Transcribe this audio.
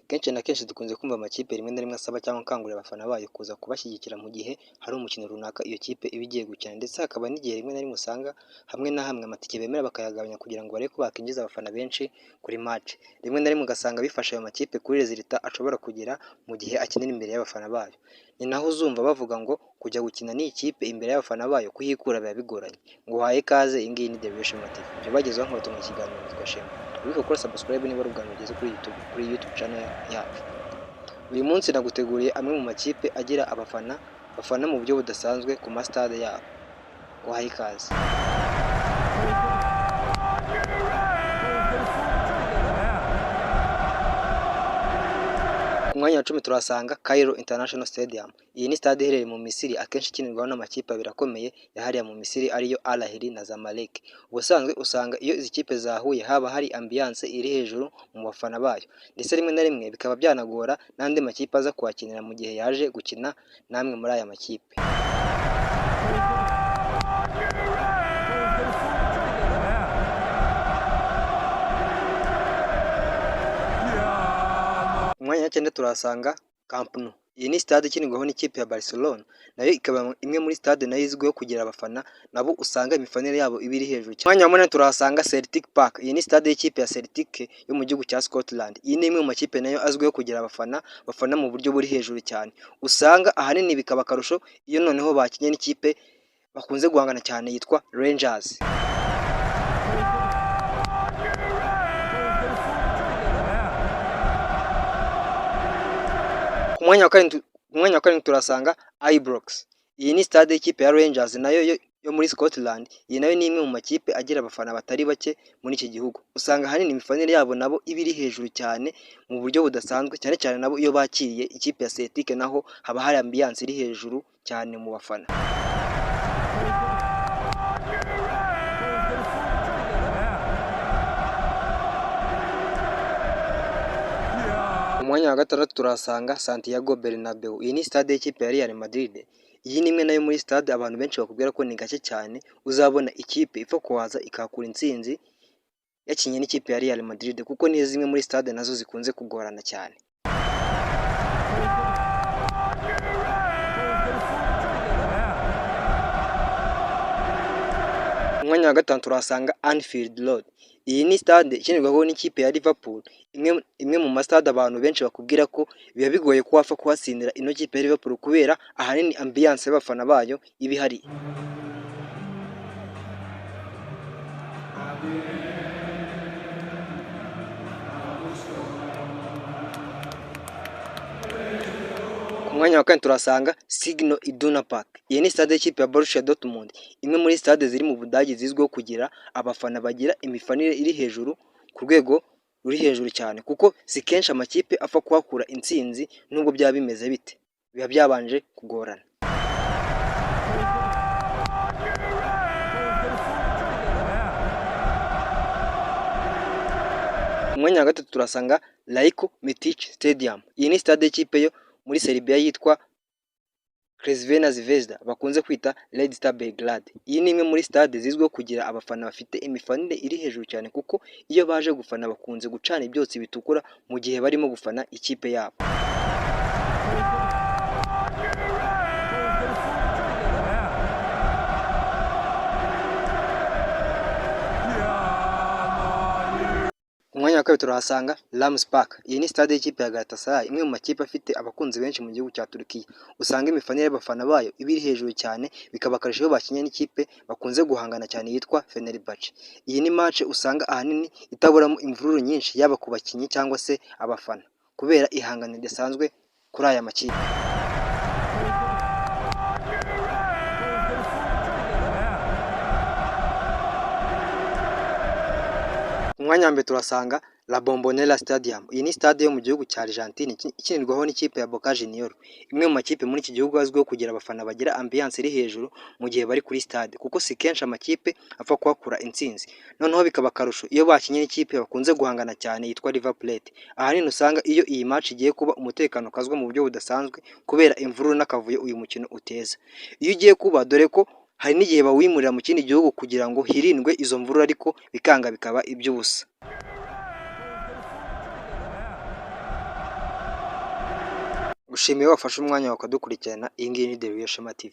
Kenshi na kenshi dukunze kumva amakipe rimwe na rimwe asaba cyangwa akangurira abafana bayo kuza kubashyigikira mu gihe hari umukino runaka iyo kipe iba igiye gukina, ndetse hakaba n'igihe rimwe na rimwe usanga hamwe na hamwe amatike bemera bakayagabanya kugira ngo barebe ko bakinjiza abafana benshi kuri match. Rimwe na rimwe ugasanga bifasha ayo makipe kuri rezilita ashobora kugira mu gihe akinira imbere y'abafana bayo. Ni naho uzumva bavuga ngo kujya gukina n'ikipe imbere y'abafana bayo kuhikura biba bigoranye. Ngo uhaye ikaze, iyi ngiyi ni The Real Shema TV. Ibyo bagezeho nk'abatunga ikiganiro nitwa Shema. Wibuke gukora subscribe niba ari ubwa mbere ugeze kuri YouTube channel yacu. Uyu munsi naguteguriye amwe mu makipe agira abafana bafana mu buryo budasanzwe ku stade yabo. Uhaye ikaze. Ku mwanya wa 10 turasanga Cairo International Stadium. Iyi ni stade iherereye mu Misiri, akenshi ikinirwaho n'amakipe abiri akomeye yahariye mu Misiri ariyo Al Ahly na Zamalek. Ubusanzwe usanga iyo izi kipe zahuye haba hari ambiance iri hejuru mu bafana bayo, ndetse rimwe na rimwe bikaba byanagora n'andi makipe aza kuhakinira mu gihe yaje gukina namwe muri aya makipe. Umwanya wa 9 turasanga Camp Nou. Iyi ni stade ikinirwaho n'ikipe ya Barcelona, nayo ikaba imwe muri stade nayo izwiho kugira abafana nabo usanga imifanire yabo ibiri hejuru cyane. Umwanya wa 8 turasanga Celtic Park. Iyi ni stade y'ikipe ya Celtic yo mu gihugu cya Scotland. Iyi ni imwe mu makipe nayo azwiho kugira bafana mu buryo buri hejuru cyane. Usanga ahanini bikaba akarusho iyo noneho bakinye n'ikipe bakunze guhangana cyane yitwa Rangers. Umwanya wa 4 turasanga Ibrox. Iyi ni stade y'ikipe ya Rangers nayo yo muri Scotland. Iyi nayo ni imwe mu makipe agira abafana batari bake muri iki gihugu. Usanga ahanini imifanire yabo nabo ibiri hejuru cyane mu buryo budasanzwe, cyane cyane nabo iyo bakiriye ikipe ya Celtic naho haba hari ambiance iri hejuru cyane mu bafana. Umwanya wa 6 turasanga Santiago Bernabeu. Iyi ni stade y'ikipe ya Real Madrid. Iyi ni imwe nayo muri stade abantu benshi bakubwira ko ni gake cyane uzabona ikipe ipfa kuhaza ikakura intsinzi yakinye n'ikipe ya Real Madrid, kuko ni zimwe muri stade nazo zikunze kugorana cyane. Umwanya wa 5 turasanga Anfield Road. Iyi ni stade ikinirwaho n'ikipe ya Liverpool, imwe mu stade abantu benshi bakubwira ko biba bigoye ko wapfa kuhatsindira ino kipe ya Liverpool kubera ahanini ambiance y'abafana bayo ibihari. Umwanya wa 4 turasanga Signal Iduna Park. Iyi ni stade y'ikipe ya Borussia Dortmund, imwe muri stade ziri mu Budage zizwiho kugira abafana bagira imifanire iri hejuru ku rwego ruri hejuru cyane, kuko si kenshi amakipe apfa kuhakura intsinzi nubwo byaba bimeze bite, biba byabanje kugorana. Umwanya wa 3 turasanga Laiko Metic Stadium. Iyi ni stade y'ikipe yo muri Serbia yitwa Crvena Zvezda, bakunze kwita Red Star Belgrade. Iyi ni imwe muri stade zizwiho kugira abafana bafite imifanire iri hejuru cyane, kuko iyo baje gufana bakunze gucana ibyotsi bitukura mu gihe barimo gufana ikipe yabo. Umwanya wa 2 turahasanga Rams Park. Iyi ni stade y'ikipe ya Galatasaray, imwe mu makipe afite abakunzi benshi mu gihugu cya Turkiya. Usanga imifanire y'abafana bayo ibiri hejuru cyane, bikaba akarusho iyo bakinye n'ikipe bakunze guhangana cyane yitwa Fenerbahce. Iyi ni match usanga ahanini itaburamo imvururu nyinshi yaba ku bakinyi cyangwa se abafana, kubera ihangana ridasanzwe kuri aya makipe. Umwanya wa 2 turasanga La Bombonera Stadium. Iyi ni stade yo mu gihugu cya Argentine ikinirwaho n'ikipe ya Boca Juniors, imwe mu makipe muri iki gihugu azwiho kugira abafana bagira ambiance iri hejuru mu gihe bari kuri stade, kuko si kenshi amakipe apfa kuhakura intsinzi. Noneho bikaba akarusho iyo bakinye n'ikipe bakunze guhangana cyane yitwa River Plate. Ahanini usanga iyo iyi match igiye kuba umutekano ukazwa mu buryo budasanzwe kubera imvururu n'akavuyo uyu mukino uteza. Iyo ugiye kuba, dore ko hari n'igihe bawimurira mu kindi gihugu kugira ngo hirindwe izo mvururu, ariko bikanga bikaba iby'ubusa. Gushimiye wafashe umwanya wawe ukadukurikirana. Iyi ngiyi ni The Real Shema TV.